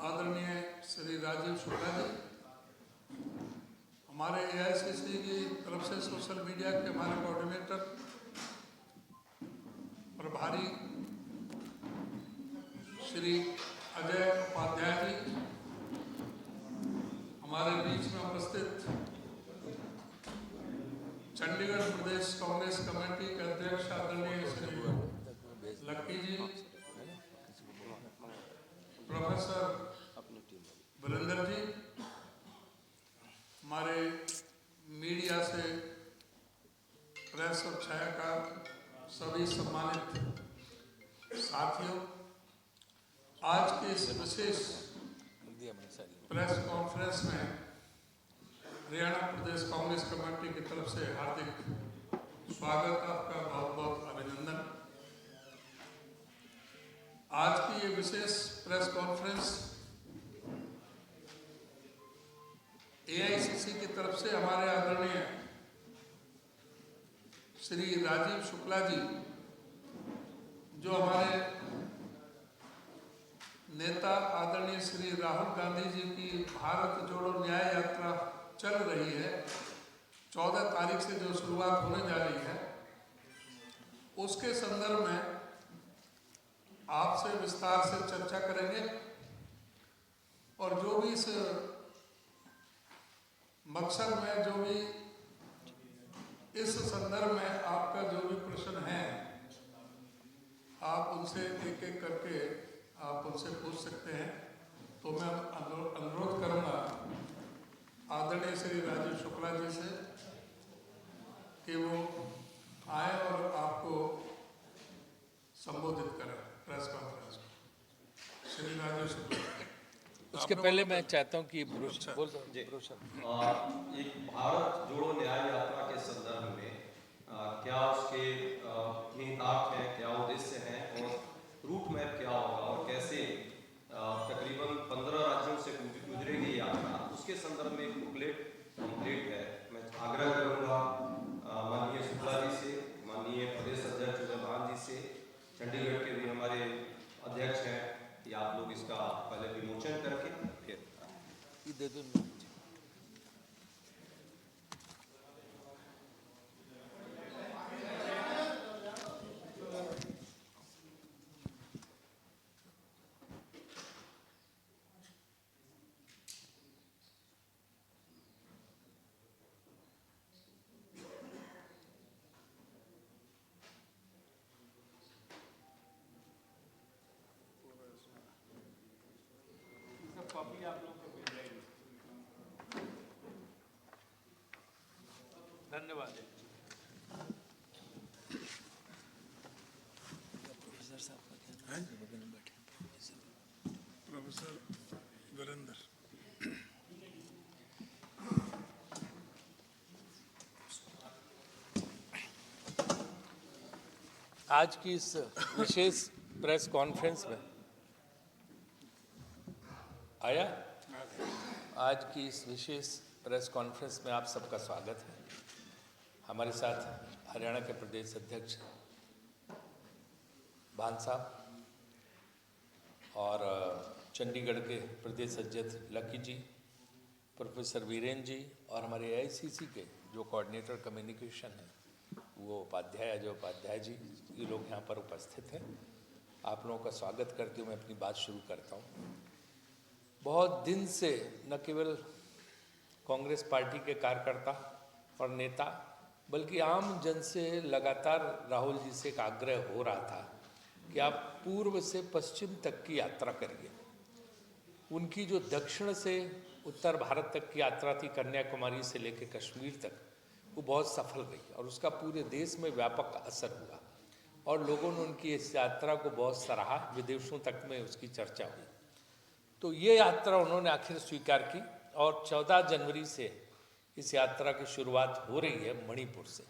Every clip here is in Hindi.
आदरणीय श्री राजीव शुक्ला जी, हमारे एआईसीसी की तरफ से सोशल मीडिया के हमारे कोऑर्डिनेटर प्रभारी श्री अजय उपाध्याय जी, हमारे बीच में उपस्थित चंडीगढ़ प्रदेश कांग्रेस कमेटी के अध्यक्ष आदरणीय श्री लक्की जी, प्रोफेसर वीरेंद्र जी, हमारे मीडिया से प्रेस और छायाकार सभी सम्मानित साथियों, आज के इस विशेष प्रेस कॉन्फ्रेंस में हरियाणा प्रदेश कांग्रेस कमेटी की तरफ से हार्दिक स्वागत, आपका बहुत बहुत अभिनंदन। आज की ये विशेष प्रेस कॉन्फ्रेंस एआईसीसी की तरफ से हमारे आदरणीय श्री राजीव शुक्ला जी, जो हमारे नेता आदरणीय श्री राहुल गांधी जी की भारत जोड़ो न्याय यात्रा चल रही है, 14 तारीख से जो शुरुआत होने जा रही है, उसके संदर्भ में आपसे विस्तार से चर्चा करेंगे और जो भी इस मकसद में, जो भी इस संदर्भ में आपका जो भी प्रश्न है, आप उनसे एक एक करके आप उनसे पूछ सकते हैं। तो मैं अनुरोध करूंगा आदरणीय श्री राजीव शुक्ला जी से कि वो आए और आपको संबोधित करें प्रेस कॉन्फ्रेंस में। श्री राजीव शुक्ला। उसके पहले मैं चाहता हूं कि ब्रोशर एक भारत जोड़ो न्याय यात्रा के संदर्भ में क्या उसके निहितार्थ हैं, क्या उद्देश्य हैं और रूट मैप क्या होगा और कैसे तकरीबन 15 राज्यों से गुजरेगी यात्रा, उसके संदर्भ में एक बुकलेट कंप्लीट है। मैं आग्रह करूंगा माननीय शुक्ला जी से, माननीय प्रदेश अध्यक्ष उदय भान जी से, चंडीगढ़ के भी हमारे अध्यक्ष हैं, कि आप लोग इसका पहले विमोचन करके फिर दे दो। कॉपी आप लोग को मिल जाएगी। धन्यवाद। प्रोफेसर साहब का बगल में बैठे प्रोफेसर वीरेंद्र। आज की इस विशेष प्रेस कॉन्फ्रेंस में आया, आज की इस विशेष प्रेस कॉन्फ्रेंस में आप सबका स्वागत है। हमारे साथ हरियाणा के प्रदेश अध्यक्ष भान साहब और चंडीगढ़ के प्रदेश अध्यक्ष लकी जी, प्रोफेसर वीरेंद्र जी और हमारे एआईसीसी के जो कोऑर्डिनेटर कम्युनिकेशन हैं वो अजय उपाध्याय जी, ये लोग यहाँ पर उपस्थित हैं। आप लोगों का स्वागत करते हुए मैं अपनी बात शुरू करता हूँ। बहुत दिन से न केवल कांग्रेस पार्टी के कार्यकर्ता और नेता बल्कि आम जन से लगातार राहुल जी से एक आग्रह हो रहा था कि आप पूर्व से पश्चिम तक की यात्रा करिए। उनकी जो दक्षिण से उत्तर भारत तक की यात्रा थी, कन्याकुमारी से लेकर कश्मीर तक, वो बहुत सफल रही और उसका पूरे देश में व्यापक असर हुआ और लोगों ने उनकी इस यात्रा को बहुत सराहा, विदेशों तक में उसकी चर्चा हुई। तो ये यात्रा उन्होंने आखिर स्वीकार की और 14 जनवरी से इस यात्रा की शुरुआत हो रही है मणिपुर से,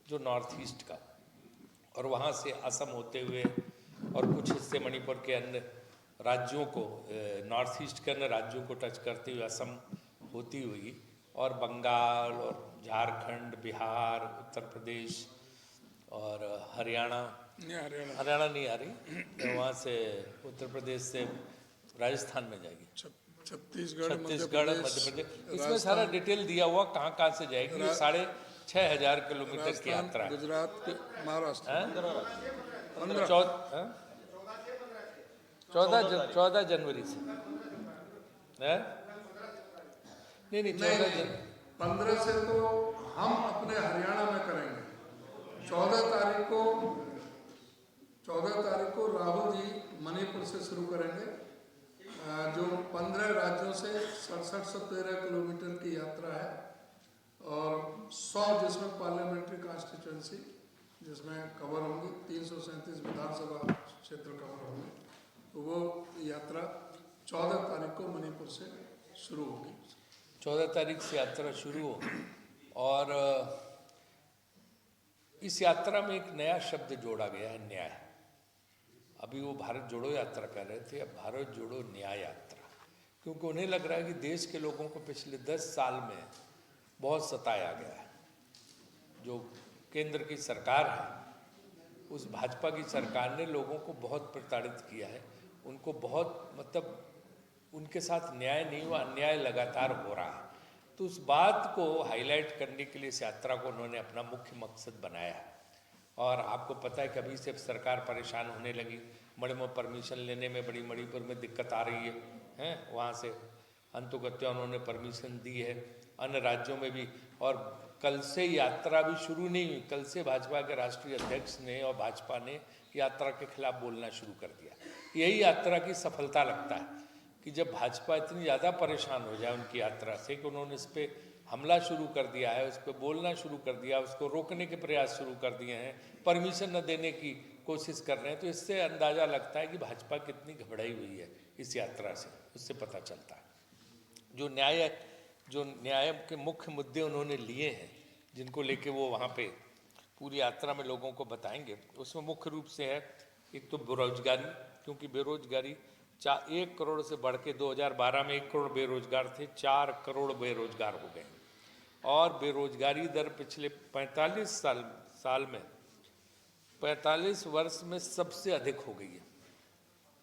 जो नॉर्थ ईस्ट का, और वहाँ से असम होते हुए और कुछ हिस्से मणिपुर के अन्य राज्यों को, नॉर्थ ईस्ट के अन्य राज्यों को टच करते हुए असम होती हुई और बंगाल और झारखंड, बिहार, उत्तर प्रदेश और हरियाणा नहीं आ रही, वहाँ से उत्तर प्रदेश से राजस्थान में जाएगी, छत्तीसगढ़, छत्तीसगढ़, मध्य प्रदेश, इसमें राजस्थान, सारा डिटेल दिया हुआ कहाँ कहाँ से जाएगी। ये 6,500 किलोमीटर की यात्रा है। गुजरात के महाराष्ट्र, हैं? 15 14 जनवरी से है? नहीं 14 जनवरी 15 से तो हम अपने हरियाणा में करेंगे। 14 तारीख को राहुल जी मणिपुर से शुरू करेंगे, जो 15 राज्यों से 6713 किलोमीटर की यात्रा है, और 100 जिसमें पार्लियामेंट्री कॉन्स्टिट्यूंसी जिसमें कवर होंगी, 337 विधानसभा क्षेत्र कवर होंगे। तो वो यात्रा 14 तारीख को मणिपुर से शुरू होगी। 14 तारीख से यात्रा शुरू हो, और इस यात्रा में एक नया शब्द जोड़ा गया है, न्याय। अभी वो भारत जोड़ो यात्रा कर रहे थे, अब भारत जोड़ो न्याय यात्रा, क्योंकि उन्हें लग रहा है कि देश के लोगों को पिछले 10 साल में बहुत सताया गया है। जो केंद्र की सरकार है, उस भाजपा की सरकार ने लोगों को बहुत प्रताड़ित किया है, उनको बहुत, मतलब उनके साथ न्याय नहीं हुआ, अन्याय लगातार हो रहा है। तो उस बात को हाईलाइट करने के लिए इस यात्रा को उन्होंने अपना मुख्य मकसद बनाया है। और आपको पता है कि अभी से सरकार परेशान होने लगी, मणिपुर में परमिशन लेने में, बड़ी मणिपुर में दिक्कत आ रही है, वहाँ से अंतुगत्या उन्होंने परमिशन दी है, अन्य राज्यों में भी। और कल से यात्रा भी शुरू नहीं हुई, कल से भाजपा के राष्ट्रीय अध्यक्ष ने और भाजपा ने यात्रा के खिलाफ बोलना शुरू कर दिया। यही यात्रा की सफलता लगता है कि जब भाजपा इतनी ज़्यादा परेशान हो जाए उनकी यात्रा से कि उन्होंने इस पर हमला शुरू कर दिया है, उस पर बोलना शुरू कर दिया, उसको रोकने के प्रयास शुरू कर दिए हैं, परमिशन न देने की कोशिश कर रहे हैं, तो इससे अंदाज़ा लगता है कि भाजपा कितनी घबराई हुई है इस यात्रा से, उससे पता चलता है। जो न्याय के मुख्य मुद्दे उन्होंने लिए हैं, जिनको लेके वो वहाँ पे पूरी यात्रा में लोगों को बताएंगे, उसमें मुख्य रूप से है एक तो बेरोजगारी, क्योंकि बेरोजगारी 1 करोड़ से बढ़ के 2012 में 1 करोड़ बेरोजगार थे, 4 करोड़ बेरोजगार हो गए, और बेरोजगारी दर पिछले 45 साल में 45 वर्ष में सबसे अधिक हो गई है।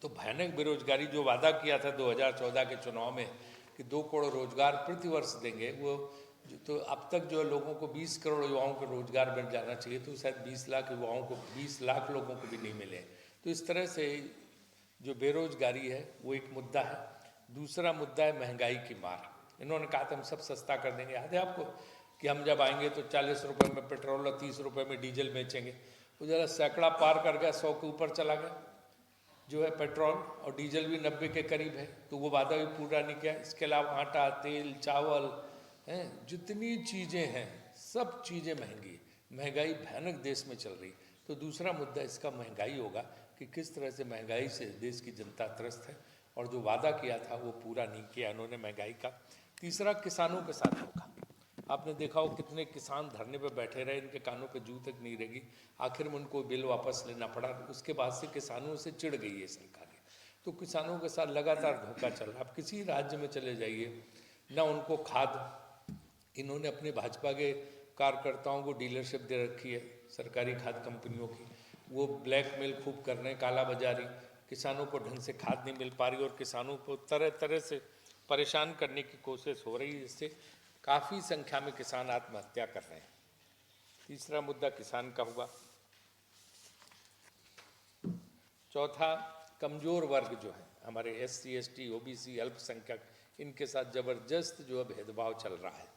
तो भयानक बेरोजगारी, जो वादा किया था 2014 के चुनाव में कि 2 करोड़ रोजगार प्रति वर्ष देंगे, वो तो अब तक जो लोगों को 20 करोड़ युवाओं को रोजगार मिल जाना चाहिए, तो शायद 20 लाख युवाओं को, 20 लाख लोगों को भी नहीं मिले। तो इस तरह से जो बेरोजगारी है वो एक मुद्दा है। दूसरा मुद्दा है महंगाई की मार। इन्होंने कहा था हम सब सस्ता कर देंगे, याद है आपको कि हम जब आएंगे तो 40 रुपये में पेट्रोल और 30 रुपये में डीजल बेचेंगे। वो जरा सैकड़ा पार कर गया, 100 के ऊपर चला गया जो है पेट्रोल, और डीजल भी 90 के करीब है, तो वो वादा भी पूरा नहीं किया। इसके अलावा आटा, तेल, चावल हैं, जितनी चीज़ें हैं सब चीज़ें महंगी, महंगाई भयानक देश में चल रही। तो दूसरा मुद्दा इसका महंगाई होगा कि किस तरह से महंगाई से देश की जनता त्रस्त है, और जो वादा किया था वो पूरा नहीं किया इन्होंने महंगाई का। तीसरा किसानों के साथ होगा। आपने देखा हो कितने किसान धरने पर बैठे रहे, इनके कानों पे जू तक नहीं रहेगी, आखिर में उनको बिल वापस लेना पड़ा। उसके बाद से किसानों से चिढ़ गई है सरकार। तो किसानों के साथ लगातार धोखा चल रहा है। आप किसी राज्य में चले जाइए ना, उनको खाद, इन्होंने अपने भाजपा के कार्यकर्ताओं को डीलरशिप दे रखी है सरकारी खाद कंपनियों की, वो ब्लैकमेल खूब कर रहे हैं, काला बाजारी, किसानों को ढंग से खाद नहीं मिल पा रही और किसानों को तरह तरह से परेशान करने की कोशिश हो रही है, जिससे काफ़ी संख्या में किसान आत्महत्या कर रहे हैं। तीसरा मुद्दा किसान का हुआ। चौथा, कमज़ोर वर्ग जो है हमारे SC ST OBC अल्पसंख्यक, इनके साथ ज़बरदस्त जो है भेदभाव चल रहा है।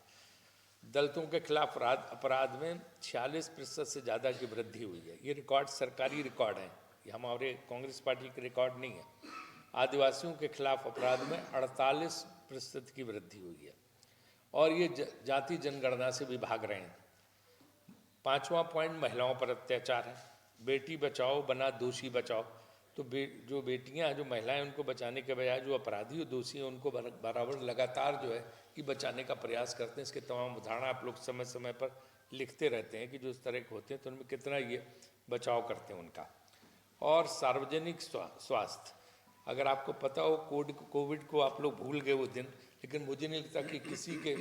दलितों के खिलाफ अपराध में 46% से ज़्यादा की वृद्धि हुई है। ये रिकॉर्ड सरकारी रिकॉर्ड हैं, ये हमारे कांग्रेस पार्टी के रिकॉर्ड नहीं है। आदिवासियों के खिलाफ अपराध में 48% की वृद्धि हुई है, और ये जाति जनगणना से भी भाग रहे हैं। 5वां पॉइंट महिलाओं पर अत्याचार है। बेटी बचाओ बना दोषी बचाओ। तो जो बेटियां हैं, जो महिलाएं, उनको बचाने के बजाय जो अपराधी और दोषी हैं उनको बराबर लगातार जो है कि बचाने का प्रयास करते हैं। इसके तमाम उदाहरण आप लोग समय समय पर लिखते रहते हैं कि जो इस तरह के होते हैं तो उनमें कितना ये बचाव करते हैं उनका। और सार्वजनिक स्वास्थ्य, अगर आपको पता हो कोविड को आप लोग भूल गए वो दिन, लेकिन मुझे नहीं लगता कि किसी के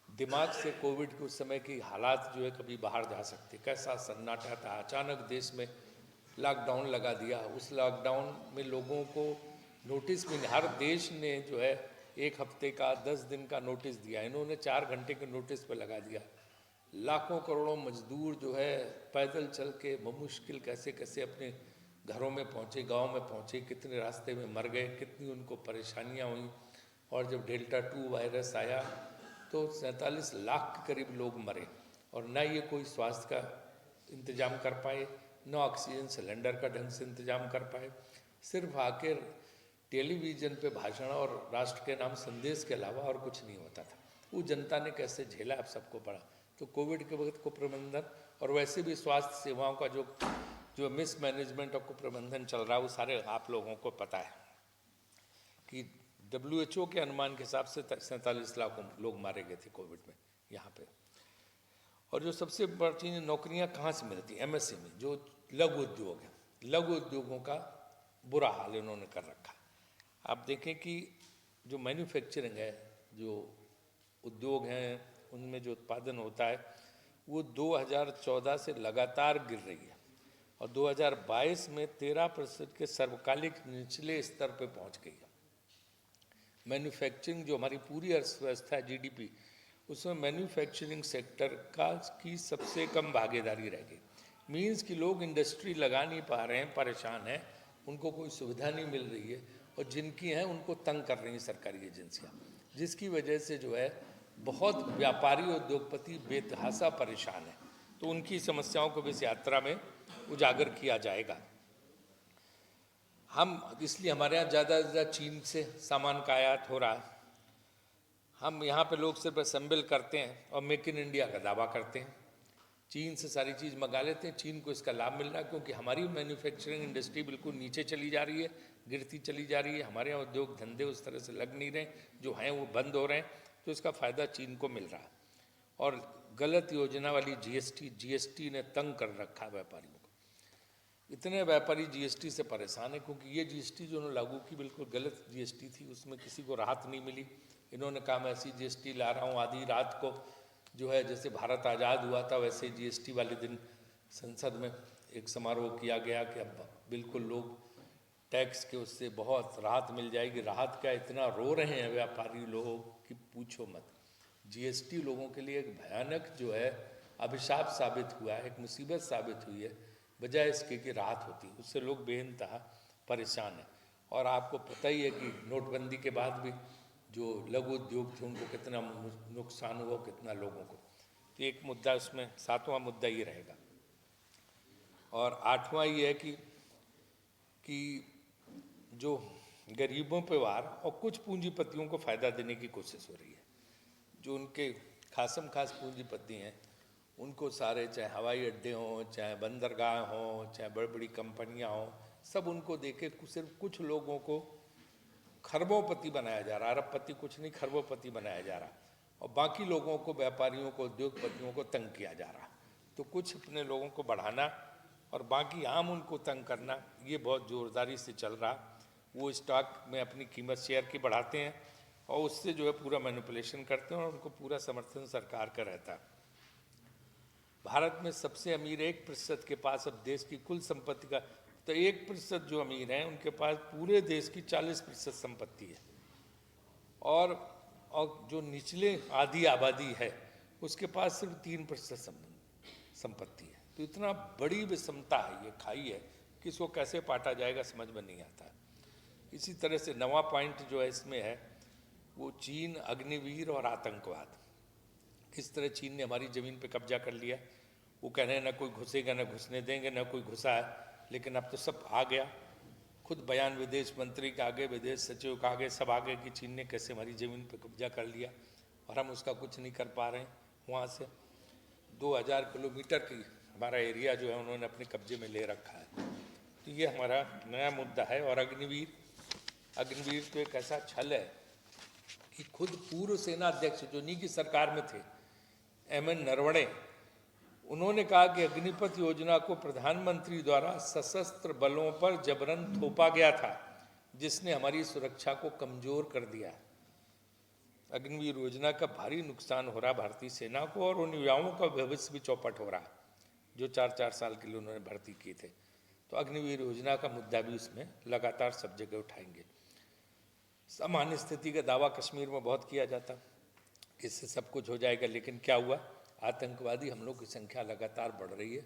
दिमाग से कोविड के उस समय की हालात जो है कभी बाहर जा सकते। कैसा सन्नाटा था, अचानक देश में लॉकडाउन लगा दिया। उस लॉकडाउन में लोगों को नोटिस भी नहीं, हर देश ने जो है 1 हफ्ते का 10 दिन का नोटिस दिया, इन्होंने 4 घंटे के नोटिस पे लगा दिया। लाखों करोड़ों मजदूर जो है पैदल चल के मुश्किल कैसे कैसे अपने घरों में पहुँचे, गांव में पहुँचे, कितने रास्ते में मर गए, कितनी उनको परेशानियां हुई। और जब डेल्टा 2 वायरस आया तो 47 लाख के करीब लोग मरे, और न ये कोई स्वास्थ्य का इंतजाम कर पाए, न ऑक्सीजन सिलेंडर का ढंग से इंतजाम कर पाए, सिर्फ आकर टेलीविज़न पे भाषण और राष्ट्र के नाम संदेश के अलावा और कुछ नहीं होता था। वो जनता ने कैसे झेला अब सबको पड़ा। तो कोविड के वक्त कुप्रबंधन और वैसे भी स्वास्थ्य सेवाओं का जो मिसमैनेजमेंट और कुप्रबंधन चल रहा है वो सारे आप लोगों को पता है कि WHO के अनुमान के हिसाब से 47 लाख लोग मारे गए थे कोविड में यहाँ पे। और जो सबसे बड़ी चीज़, नौकरियाँ कहाँ से मिलती? MSME जो लघु उद्योग है, लघु उद्योगों का बुरा हाल इन्होंने कर रखा है। आप देखें कि जो मैन्युफैक्चरिंग है, जो उद्योग हैं, उनमें जो उत्पादन होता है वो 2014 से लगातार गिर रही है और 2022 में 13% के सर्वकालिक निचले स्तर पर पहुंच गई है। मैन्युफैक्चरिंग जो हमारी पूरी अर्थव्यवस्था है GDP, उसमें मैन्युफैक्चरिंग सेक्टर की सबसे कम भागीदारी रह गई। मीन्स कि लोग इंडस्ट्री लगा नहीं पा रहे हैं, परेशान हैं, उनको कोई सुविधा नहीं मिल रही है, और जिनकी हैं उनको तंग कर रही हैं सरकारी एजेंसियां, जिसकी वजह से जो है बहुत व्यापारी उद्योगपति बेतहासा परेशान है। तो उनकी समस्याओं को भी इस यात्रा में उजागर किया जाएगा। इसलिए हमारे यहाँ ज़्यादा से ज़्यादा चीन से सामान का आयात हो रहा है। हम यहाँ पे लोग सिर्फ असेंबल करते हैं और मेक इन इंडिया का दावा करते हैं, चीन से सारी चीज़ मंगा लेते हैं। चीन को इसका लाभ मिल रहा है क्योंकि हमारी मैन्युफैक्चरिंग इंडस्ट्री बिल्कुल नीचे चली जा रही है, गिरती चली जा रही है। हमारे यहाँ उद्योग धंधे उस तरह से लग नहीं रहे, जो हैं वो बंद हो रहे हैं, तो इसका फ़ायदा चीन को मिल रहा है। और गलत योजना वाली GST ने तंग कर रखा है व्यापारियों को। इतने व्यापारी GST से परेशान है क्योंकि ये GST जो उन्होंने लागू की बिल्कुल गलत GST थी, उसमें किसी को राहत नहीं मिली। इन्होंने कहा मैं ऐसी GST ला रहा हूँ, आधी रात को जो है जैसे भारत आज़ाद हुआ था वैसे GST वाले दिन संसद में एक समारोह किया गया कि अब बिल्कुल लोग टैक्स के उससे बहुत राहत मिल जाएगी। राहत क्या, इतना रो रहे हैं व्यापारी लोग कि पूछो मत। GST लोगों के लिए एक भयानक जो है अभिशाप साबित हुआ है, एक मुसीबत साबित हुई है, बजाय इसके कि राहत होती, उससे लोग बेइंतहा परेशान हैं। और आपको पता ही है कि नोटबंदी के बाद भी जो लघु उद्योग थे उनको कितना नुकसान हुआ, कितना लोगों को। तो एक मुद्दा उसमें 7वां मुद्दा ये रहेगा। और 8वां ये है कि जो गरीबों पे वार और कुछ पूंजीपतियों को फ़ायदा देने की कोशिश हो रही है। जो उनके खासम खास पूंजीपति हैं उनको सारे, चाहे हवाई अड्डे हों, चाहे बंदरगाह हों, चाहे बड़ी बड़ी कंपनियां हों, सब उनको देके सिर्फ कुछ लोगों को खरबोपति बनाया जा रहा, अरबपति कुछ नहीं, खरबोपति बनाया जा रहा, और बाकी लोगों को, व्यापारियों को, उद्योगपतियों को तंग किया जा रहा। तो कुछ अपने लोगों को बढ़ाना और बाकी आम उनको तंग करना, ये बहुत ज़ोरदारी से चल रहा। वो स्टॉक में अपनी कीमत शेयर की बढ़ाते हैं और उससे जो है पूरा मैनिपुलेशन करते हैं और उनको पूरा समर्थन सरकार का रहता है। भारत में सबसे अमीर 1% के पास अब देश की कुल संपत्ति का, तो 1% जो अमीर हैं उनके पास पूरे देश की 40% संपत्ति है, और जो निचले आधी आबादी है उसके पास सिर्फ 3% संपत्ति है। तो इतना बड़ी विषमता है, ये खाई है, कि इसको कैसे पाटा जाएगा समझ में नहीं आता। इसी तरह से 9वां पॉइंट जो है इसमें है वो चीन, अग्निवीर और आतंकवाद। किस तरह चीन ने हमारी ज़मीन पे कब्जा कर लिया। वो कह रहे हैं ना कोई घुसेगा, ना घुसने देंगे, ना कोई घुसा है, लेकिन अब तो सब आ गया। खुद बयान विदेश मंत्री के आगे, विदेश सचिव के आगे, सब आ गए कि चीन ने कैसे हमारी ज़मीन पे कब्जा कर लिया और हम उसका कुछ नहीं कर पा रहे हैं। वहाँ से 2000 किलोमीटर की हमारा एरिया जो है उन्होंने अपने कब्जे में ले रखा है। तो ये हमारा नया मुद्दा है। और अग्निवीर तो एक ऐसा छल है कि खुद पूर्व सेना अध्यक्ष जो नी की सरकार में थे, MN नरवणे, उन्होंने कहा कि अग्निपथ योजना को प्रधानमंत्री द्वारा सशस्त्र बलों पर जबरन थोपा गया था, जिसने हमारी सुरक्षा को कमजोर कर दिया। अग्निवीर योजना का भारी नुकसान हो रहा भारतीय सेना को, और उन युवाओं का भविष्य भी चौपट हो रहा जो 4-4 साल के लिए उन्होंने भर्ती किए थे। तो अग्निवीर योजना का मुद्दा भी उसमें लगातार सब जगह उठाएंगे। सामान्य स्थिति का दावा कश्मीर में बहुत किया जाता कि इससे सब कुछ हो जाएगा, लेकिन क्या हुआ? आतंकवादी हमलों की संख्या लगातार बढ़ रही है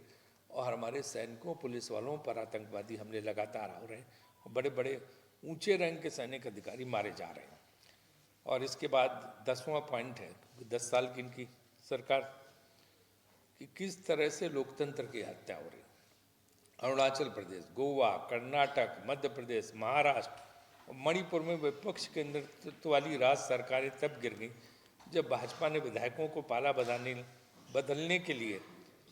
और हमारे सैनिकों पुलिस वालों पर आतंकवादी हमले लगातार हो रहे हैं और बड़े बड़े ऊंचे रैंक के सैनिक अधिकारी मारे जा रहे हैं। और इसके बाद 10वां पॉइंट है, 10 साल की इनकी सरकार कि किस तरह से लोकतंत्र की हत्या हो रही है। अरुणाचल प्रदेश, गोवा, कर्नाटक, मध्य प्रदेश, महाराष्ट्र और मणिपुर में विपक्ष के नेतृत्व वाली राज्य सरकारें तब गिर गई जब भाजपा ने विधायकों को पाला बदलने के लिए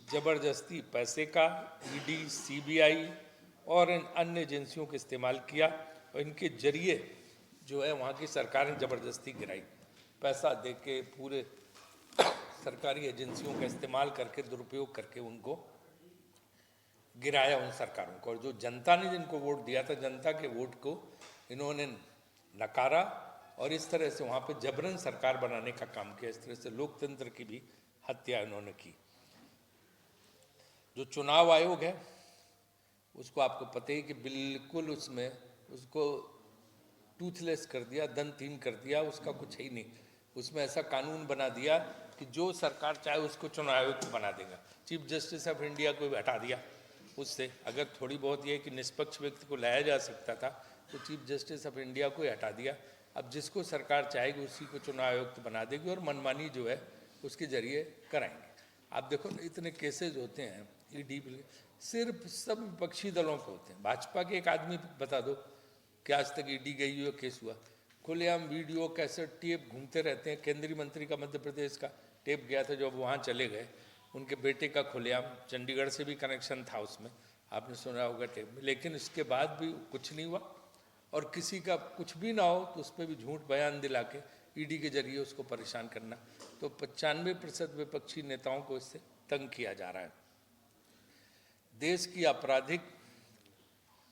जबरदस्ती पैसे का ईडी, सीबीआई और इन अन्य एजेंसियों का इस्तेमाल किया और इनके जरिए जो है वहाँ की सरकार ने जबरदस्ती गिराई। पैसा दे के पूरे सरकारी एजेंसियों का इस्तेमाल करके, दुरुपयोग करके उनको गिराया उन सरकारों को। और जो जनता ने जिनको वोट दिया था, जनता के वोट को इन्होंने नकारा और इस तरह से वहाँ पे जबरन सरकार बनाने का काम किया। इस तरह से लोकतंत्र की भी हत्या इन्होंने की। जो चुनाव आयोग है उसको आपको पता ही कि बिल्कुल उसमें उसको टूथलेस कर दिया, दंतहीन कर दिया, उसका कुछ ही नहीं। उसमें ऐसा कानून बना दिया कि जो सरकार चाहे उसको चुनाव आयुक्त बना देगा। चीफ जस्टिस ऑफ इंडिया को भी हटा दिया उससे। अगर थोड़ी बहुत ये कि निष्पक्ष व्यक्ति को लाया जा सकता था तो चीफ जस्टिस ऑफ इंडिया को ही हटा दिया। अब जिसको सरकार चाहेगी उसी को चुनाव आयुक्त बना देगी और मनमानी जो है उसके जरिए कराएंगे। आप देखो इतने केसेज होते हैं ईडी, सिर्फ सब विपक्षी दलों पे होते हैं। भाजपा के एक आदमी बता दो कि आज तक ईडी गई हुई केस हुआ? खुलेआम वीडियो कैसेट टेप घूमते रहते हैं। केंद्रीय मंत्री का मध्य प्रदेश का टेप गया था जो अब वहाँ चले गए, उनके बेटे का खुलेआम, चंडीगढ़ से भी कनेक्शन था उसमें, आपने सुना होगा टेप में। लेकिन इसके बाद भी कुछ नहीं हुआ और किसी का कुछ भी ना हो तो उस पर भी झूठ बयान दिला के ईडी के जरिए उसको परेशान करना। तो 95% विपक्षी नेताओं को इससे तंग किया जा रहा है। देश की आपराधिक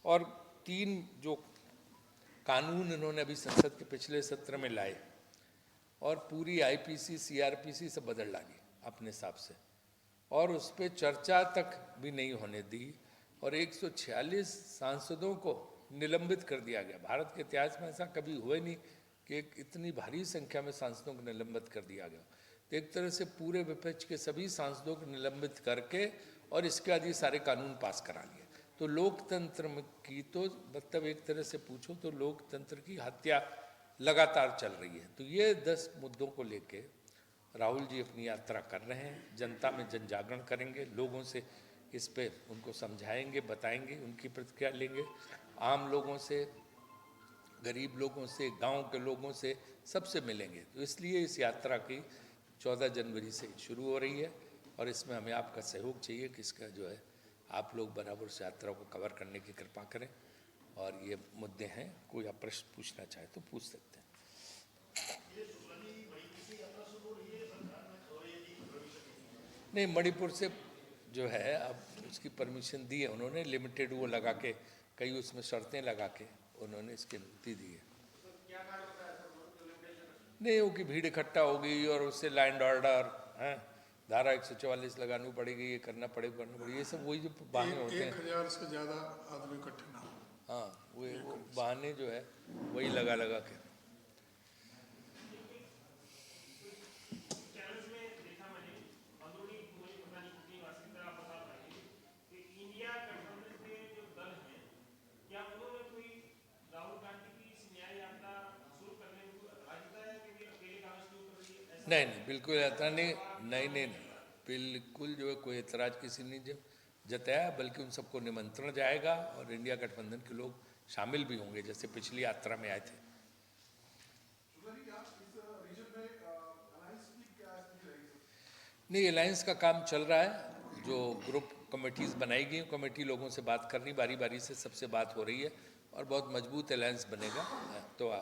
और 3 जो कानून इन्होंने अभी संसद के पिछले सत्र में लाए और पूरी आईपीसी, सीआरपीसी सब बदल डाली अपने हिसाब से और उस पर चर्चा तक भी नहीं होने दी और 146 सांसदों को निलंबित कर दिया गया। भारत के इतिहास में ऐसा कभी हुआ ही नहीं कि इतनी भारी संख्या में सांसदों को निलंबित कर दिया गया। तो एक तरह से पूरे विपक्ष के सभी सांसदों को निलंबित करके और इसके बाद ये सारे कानून पास करा लिए। तो लोकतंत्र की तो मतलब एक तरह से पूछो तो लोकतंत्र की हत्या लगातार चल रही है। तो ये 10 मुद्दों को लेके राहुल जी अपनी यात्रा कर रहे हैं, जनता में जन जागरण करेंगे, लोगों से इस पे उनको समझाएंगे, बताएंगे, उनकी प्रतिक्रिया लेंगे, आम लोगों से, गरीब लोगों से, गांव के लोगों से, सबसे मिलेंगे। तो इसलिए इस यात्रा की 14 जनवरी से शुरू हो रही है और इसमें हमें आपका सहयोग चाहिए कि इसका जो है आप लोग बराबर से यात्रा को कवर करने की कृपा करें। और ये मुद्दे हैं, कोई आप प्रश्न पूछना चाहे तो पूछ सकते हैं। नहीं, मणिपुर से जो है अब उसकी परमिशन दी है उन्होंने, लिमिटेड वो लगा के, कई उसमें शर्तें लगा के उन्होंने इसकी अनुमति दी है। नहीं, वो कि भीड़ इकट्ठा हो गई और उससे लैंड ऑर्डर हैं, धारा 144 लगानी पड़ेगी, ये करना पड़ेगा, ये सब वही जो बहाने होते हैं। 1000 से ज़्यादा आदमी इकट्ठे ना हो। हाँ, वो बहाने जो है वही लगा के। नहीं, बिल्कुल ऐसा नहीं, बिल्कुल जो है कोई एतराज़ किसी ने जताया, बल्कि उन सबको निमंत्रण जाएगा और इंडिया गठबंधन के लोग शामिल भी होंगे जैसे पिछली यात्रा में आए थे। नहीं, अलायंस का काम चल रहा है, जो ग्रुप कमेटीज़ बनाई गई, कमेटी लोगों से बात कर रही, बारी बारी से सबसे बात हो रही है और बहुत मजबूत अलायंस बनेगा। तो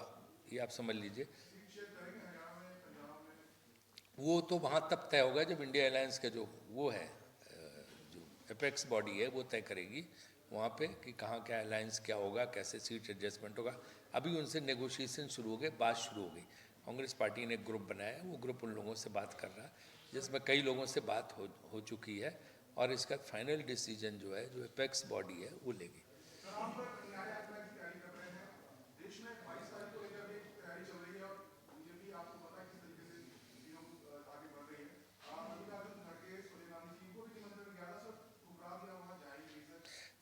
ये आप समझ लीजिए, वो तो वहाँ तब तय होगा जब इंडिया अलायंस का जो वो है, जो एपेक्स बॉडी है, वो तय करेगी वहाँ पे कि कहाँ क्या अलायंस क्या होगा, कैसे सीट एडजस्टमेंट होगा। अभी उनसे नेगोशिएशन शुरू हो गए, बात शुरू हो गई। कांग्रेस पार्टी ने एक ग्रुप बनाया है, वो ग्रुप उन लोगों से बात कर रहा है, जिसमें कई लोगों से बात हो चुकी है और इसका फाइनल डिसीजन जो है, जो एपेक्स बॉडी है, वो लेगी।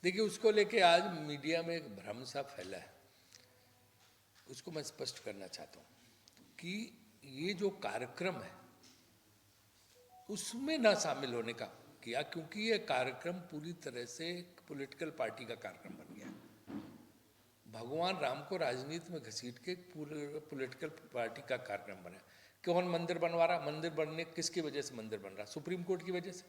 देखिए, उसको लेके आज मीडिया में एक भ्रम सा फैला है, उसको मैं स्पष्ट करना चाहता हूँ कि ये जो कार्यक्रम है उसमें ना शामिल होने का किया, क्योंकि ये कार्यक्रम पूरी तरह से एक पॉलिटिकल पार्टी का कार्यक्रम बन गया। भगवान राम को राजनीति में घसीट के पॉलिटिकल पार्टी का कार्यक्रम बना। कौन मंदिर बनवा रहा? मंदिर बनने किसकी वजह से मंदिर बन रहा? सुप्रीम कोर्ट की वजह से।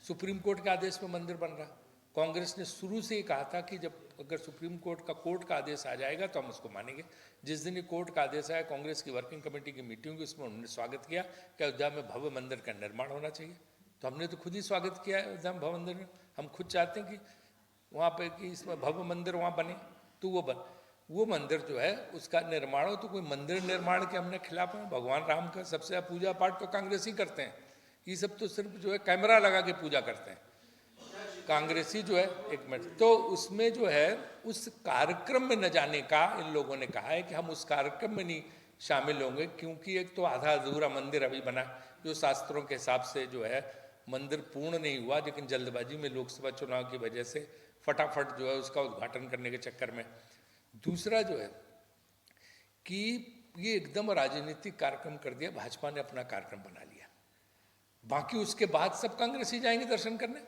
सुप्रीम कोर्ट के आदेश में मंदिर बन रहा। कांग्रेस ने शुरू से ही कहा था कि जब अगर सुप्रीम कोर्ट का आदेश आ जाएगा तो हम उसको मानेंगे। जिस दिन ये कोर्ट का आदेश आया, कांग्रेस की वर्किंग कमेटी की मीटिंग हुई, उसमें उन्होंने स्वागत किया कि अयोध्या में भव्य मंदिर का निर्माण होना चाहिए। तो हमने तो खुद ही स्वागत किया है अयोध्या में भव्य मंदिर में। हम खुद चाहते हैं कि वहाँ पे कि इसमें भव्य मंदिर वहाँ बने, तो वो मंदिर जो है उसका निर्माण हो। तो कोई मंदिर निर्माण के हमने खिलाफ हैं? भगवान राम का सबसे पूजा पाठ तो कांग्रेसी करते हैं, ये सब तो सिर्फ जो है कैमरा लगा के पूजा करते हैं कांग्रेसी जो है। एक मिनट, तो उसमें जो है उस कार्यक्रम में न जाने का इन लोगों ने कहा है कि हम उस कार्यक्रम में नहीं शामिल होंगे, क्योंकि एक तो आधा अधूरा मंदिर अभी बना, जो शास्त्रों के हिसाब से जो है मंदिर पूर्ण नहीं हुआ, लेकिन जल्दबाजी में लोकसभा चुनाव की वजह से फटाफट जो है उसका उद्घाटन करने के चक्कर में। दूसरा जो है कि ये एकदम राजनीतिक कार्यक्रम कर दिया, भाजपा ने अपना कार्यक्रम बना लिया। बाकी उसके बाद सब कांग्रेसी जाएंगे दर्शन करने,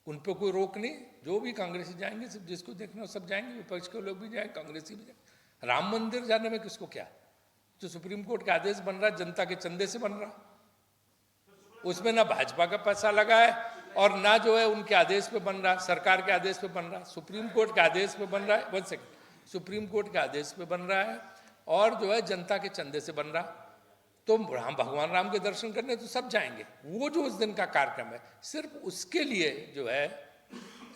उन पर कोई रोक नहीं। जो भी कांग्रेसी जाएंगे, सब जिसको देखना सब जाएंगे, विपक्ष के लोग भी जाएंगे, कांग्रेसी भी जाएंगे। राम मंदिर जाने में किसको क्या? जो सुप्रीम कोर्ट का आदेश बन रहा है जनता के चंदे से बन रहा, उसमें ना भाजपा का पैसा लगा है और ना जो है उनके आदेश पे बन रहा, सरकार के आदेश पे बन रहा, सुप्रीम कोर्ट के आदेश पे बन रहा है। 1 सेकंड, सुप्रीम कोर्ट के आदेश पे बन रहा है और जो है जनता के चंदे से बन रहा। तो राम, भगवान राम के दर्शन करने तो सब जाएंगे। वो जो उस दिन का कार्यक्रम है, सिर्फ उसके लिए जो है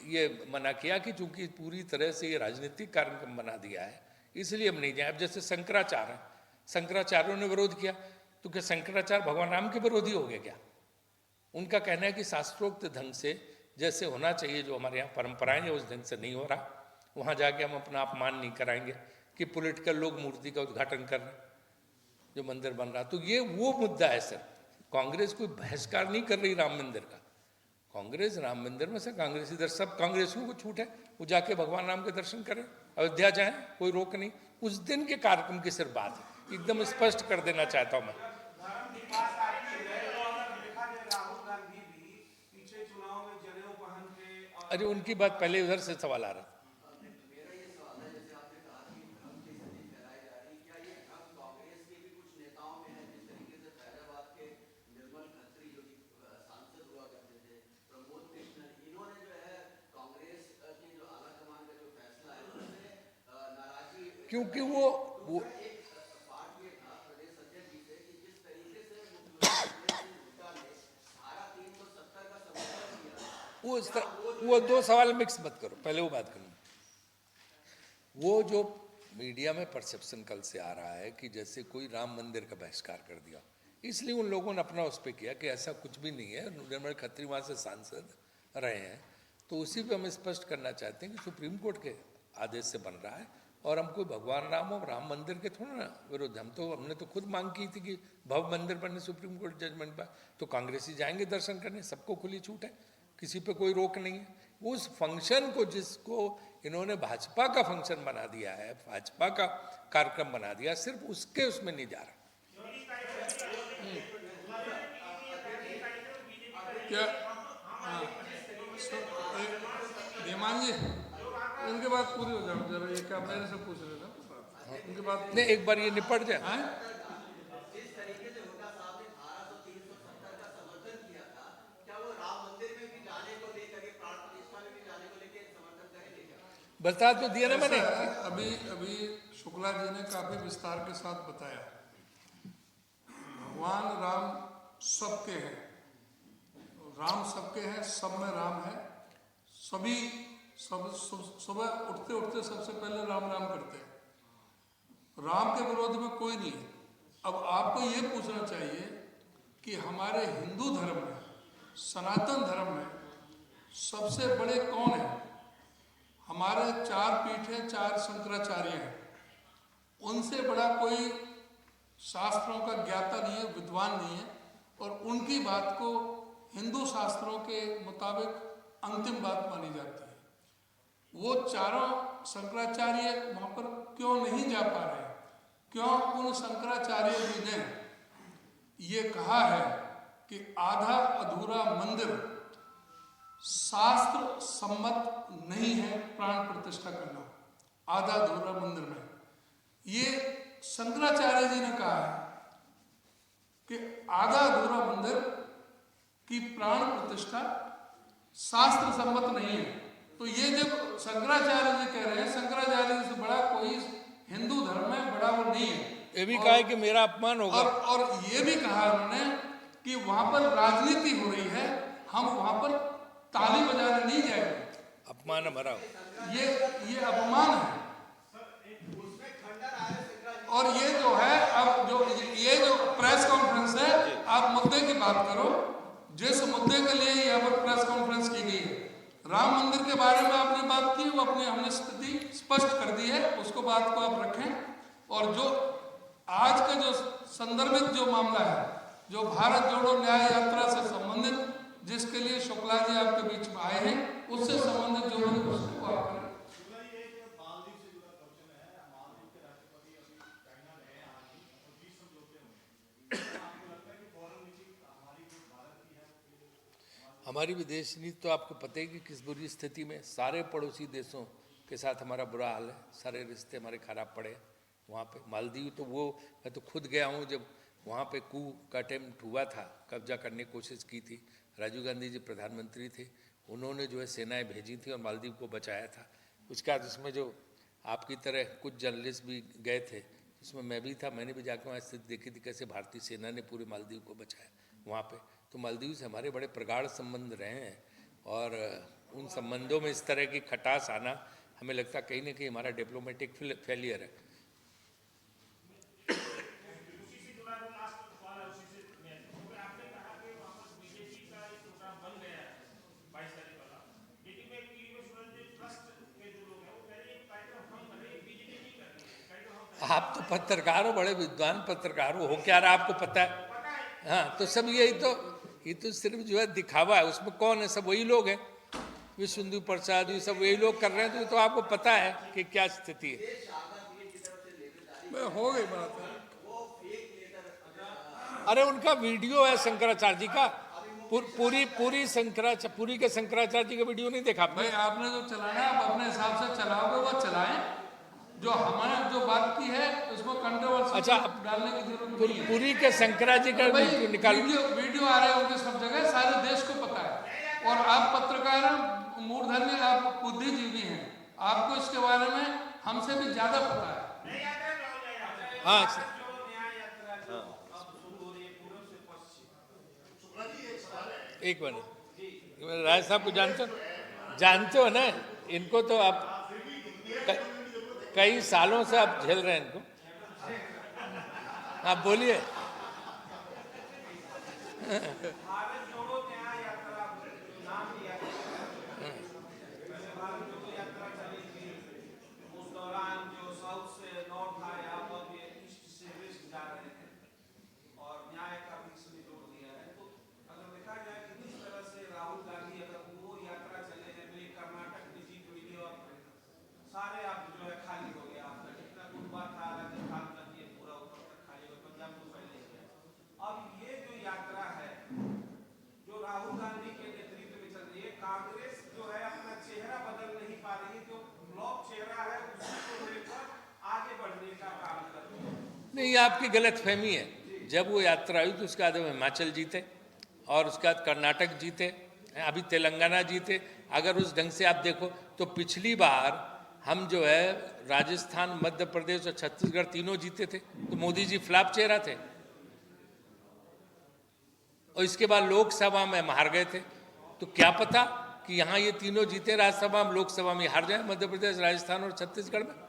ये मना किया कि चूंकि पूरी तरह से ये राजनीतिक कार्यक्रम बना दिया है, इसलिए हम नहीं जाए। अब जैसे शंकराचार्य हैं, शंकराचार्यों ने विरोध किया, तो क्या शंकराचार्य भगवान राम के विरोधी हो गए क्या? उनका कहना है कि शास्त्रोक्त ढंग से जैसे होना चाहिए, जो हमारे यहाँ परंपराएं हैं, उस ढंग से नहीं हो रहा। वहाँ जाके हम अपना अपमान नहीं कराएंगे कि पॉलिटिकल लोग मूर्ति का उद्घाटन कर रहे हैं, जो मंदिर बन रहा। तो ये वो मुद्दा है सर। कांग्रेस कोई बहिष्कार नहीं कर रही राम मंदिर का। कांग्रेस राम मंदिर में से कांग्रेसी दर्शन, सब कांग्रेसियों को छूट है, वो जाके भगवान राम के दर्शन करें, अयोध्या जाएं, कोई रोक नहीं। उस दिन के कार्यक्रम की सिर्फ बात है, एकदम स्पष्ट कर देना चाहता हूँ मैं। अरे उनकी बात पहले उधर से सवाल आ रहा था। क्योंकि वो इस तरह, वो दो सवाल मिक्स मत करो, पहले वो बात करूँ। वो जो मीडिया में परसेप्शन कल से आ रहा है कि जैसे कोई राम मंदिर का बहिष्कार कर दिया, इसलिए उन लोगों ने अपना उस पर किया कि ऐसा कुछ भी नहीं है। निर्मल खत्री वहाँ से सांसद रहे हैं, तो उसी पे हम स्पष्ट करना चाहते हैं कि सुप्रीम कोर्ट के आदेश से बन रहा है और हम कोई भगवान राम और राम मंदिर के थोड़ा ना विरोध। हमने तो खुद मांग की थी कि भव्य मंदिर बनने सुप्रीम कोर्ट जजमेंट पर, तो कांग्रेसी जाएंगे दर्शन करने, सबको खुली छूट है, किसी पे कोई रोक नहीं है। उस फंक्शन को जिसको इन्होंने भाजपा का फंक्शन बना दिया है, भाजपा का कार्यक्रम बना दिया, सिर्फ उसके उसमें नहीं जा रहा। क्या धीमान जी, उनके बात पूरी हो जाए जरा, ये क्या मेरे से पूछ रहे थे उनके बात नहीं, एक बार ये निपट जाए। बता तो दिया ना मैंने। अभी शुक्ला जी ने काफी विस्तार के साथ बताया, भगवान राम सबके हैं, राम सबके हैं, सब में राम है। सभी सुबह उठते उठते सबसे पहले राम राम करते हैं। राम के विरोध में कोई नहीं है। अब आपको ये पूछना चाहिए कि हमारे हिंदू धर्म में, सनातन धर्म में सबसे बड़े कौन हैं? हमारे 4 पीठें, 4 शंकराचार्य हैं, उनसे बड़ा कोई शास्त्रों का ज्ञाता नहीं है, विद्वान नहीं है, और उनकी बात को हिंदू शास्त्रों के मुताबिक अंतिम बात मानी जाती है। वो चारों शंकराचार्य वहाँ पर क्यों नहीं जा पा रहे? क्यों उन शंकराचार्य जी ने ये कहा है कि आधा अधूरा मंदिर शास्त्र सम्मत नहीं है प्राण प्रतिष्ठा करना आधा अधूरा मंदिर में? ये शंकराचार्य जी ने कहा है कि आधा अधूरा मंदिर की प्राण प्रतिष्ठा शास्त्र सम्मत नहीं है। तो ये जब शंकराचार्य जी कह रहे हैं, शंकराचार्य जी से बड़ा कोई हिंदू धर्म में बड़ा वो नहीं है। ये भी कहा है कि मेरा अपमान होगा, और ये भी कहा उन्होंने कि वहां पर राजनीति हो रही है, हम वहां पर ताली बजाने नहीं जाएंगे। अपमान हमारा हो। ये अपमान है। और ये जो है, अब ये जो प्रेस कॉन्फ्रेंस है, आप मुद्दे की बात करो। जिस मुद्दे के लिए यहाँ पर प्रेस कॉन्फ्रेंस की गई है, राम मंदिर के बारे में आपने बात की, वो हमने स्थिति स्पष्ट कर दी है, उसको बात को आप रखें। और जो आज का जो संदर्भित जो मामला है, जो भारत जोड़ो न्याय यात्रा से संबंधित, जिसके लिए शुक्ला जी आपके बीच में आए हैं, उससे संबंधित जो भी प्रश्न को आप करें। हमारी विदेश नीति तो आपको पता है कि किस बुरी स्थिति में, सारे पड़ोसी देशों के साथ हमारा बुरा हाल है, सारे रिश्ते हमारे खराब पड़े वहाँ पे। मालदीव तो वो, मैं तो खुद गया हूँ, जब वहाँ पे कू का अटेम्प्ट हुआ था, कब्जा करने की कोशिश की थी, राजीव गांधी जी प्रधानमंत्री थे, उन्होंने जो है सेनाएं भेजी थी और मालदीव को बचाया था। उसके बाद उसमें जो आपकी तरह कुछ जर्नलिस्ट भी गए थे, उसमें मैं भी था, मैंने भी जाकर वहाँ स्थिति देखी थी कैसे भारतीय सेना ने पूरे मालदीव को बचाया वहाँ पे। तो मालदीव से हमारे बड़े प्रगाढ़ संबंध रहे हैं और उन संबंधों में इस तरह की खटास आना हमें लगता कहीं ना कहीं हमारा डिप्लोमेटिक फेलियर है। आप तो पत्रकार हो, बड़े विद्वान पत्रकार हो क्या रहा आपको पता है? हाँ, तो सब ये तो सिर्फ जो है दिखावा है, उसमें कौन है? सब वही लोग हैं, विश्वेंदु प्रसाद, ये सब वही लोग कर रहे हैं। तो आपको पता है कि क्या स्थिति है। हो गई बात है। अरे उनका वीडियो है शंकराचार्य जी का, पूरी के शंकराचार्य जी का वीडियो नहीं देखा भाई? आपने जो चलाना है आप अपने हिसाब से चलाओगे, वो चलाएं। जो हमारे जो बात की है उसमें कंट्रोवर्सी अच्छा डालने की जरूरत नहीं है। पूरी के शंकराचार्य जी का निकाल, वीडियो आ रहे होंगे सब जगह, सारे देश को पता है। और आप पत्रकार हैं, मूर्धन्य, आप बुद्धिजीवी हैं, आपको इसके बारे में हमसे भी ज्यादा पता है। हाँ एक मिनट, राय साहब को जानते हो ना इनको? तो आप कई सालों से आप झेल रहे हैं इनको। आप बोलिए। नहीं, आपकी गलत फहमी है। जब वो यात्रा हुई तो उसके बाद हम हिमाचल जीते और उसके बाद कर्नाटक जीते, अभी तेलंगाना जीते। अगर उस ढंग से आप देखो तो पिछली बार हम जो है राजस्थान, मध्य प्रदेश और छत्तीसगढ़ तीनों जीते थे, तो मोदी जी फ्लॉप चेहरा थे। और इसके बाद लोकसभा में हम हार गए थे। तो क्या पता कि यहाँ ये तीनों जीते राज्यसभा में, लोकसभा में हार जाए, मध्य प्रदेश, राजस्थान और छत्तीसगढ़ में।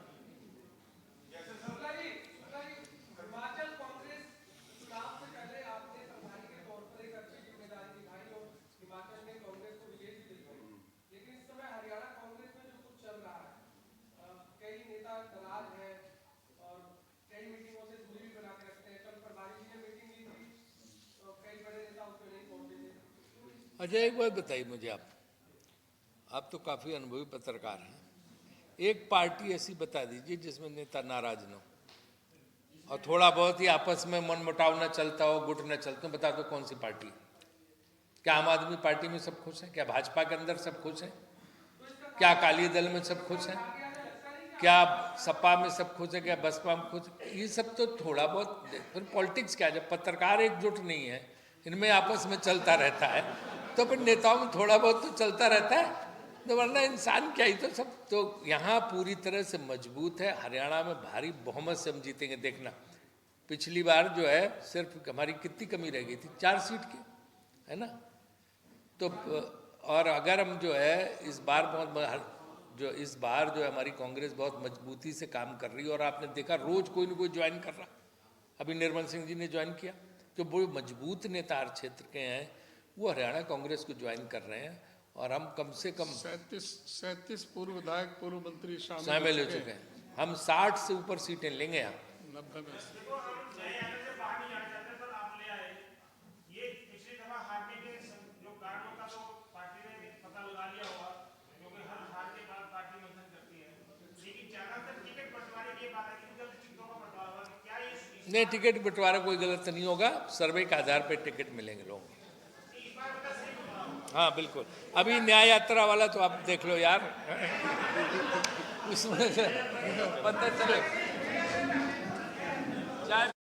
अच्छा एक बात बताइए मुझे, आप तो काफ़ी अनुभवी पत्रकार हैं, एक पार्टी ऐसी बता दीजिए जिसमें नेता नाराज न हो और थोड़ा बहुत ही आपस में मन मुटाव न चलता हो, गुट न चलता हो, बता दो कौन सी पार्टी? क्या आम आदमी पार्टी में सब खुश हैं? क्या भाजपा के अंदर सब खुश हैं? क्या अकाली दल में सब खुश हैं? क्या सपा में सब खुश है? क्या बसपा में खुश है? ये सब तो थोड़ा बहुत, फिर पॉलिटिक्स क्या, जब पत्रकार एकजुट नहीं है, इनमें आपस में चलता रहता है, तो फिर नेताओं में थोड़ा बहुत तो चलता रहता है, तो वरना इंसान क्या ही, तो सब तो यहाँ पूरी तरह से मजबूत है। हरियाणा में भारी बहुमत से हम जीतेंगे, देखना। पिछली बार जो है सिर्फ हमारी कितनी कमी रह गई थी, 4 सीट की, है ना? तो और अगर हम जो है इस बार इस बार जो है हमारी कांग्रेस बहुत मजबूती से काम कर रही है, और आपने देखा रोज कोई ना कोई ज्वाइन कर रहा। अभी निर्मल सिंह जी ने ज्वाइन किया, जो वो मजबूत नेता हर क्षेत्र के हैं वो हरियाणा कांग्रेस को ज्वाइन कर रहे हैं, और हम कम से कम 37 पूर्व विधायक, पूर्व मंत्री शामिल हो चुके हैं। हम 60 से ऊपर सीटें लेंगे यहाँ। 90 में से। नहीं, टिकट बंटवारा कोई गलत नहीं होगा, सर्वे के आधार पर टिकट मिलेंगे लोगों को। हाँ बिल्कुल, अभी न्याय यात्रा वाला तो आप देख लो यार, उसमें पता चले।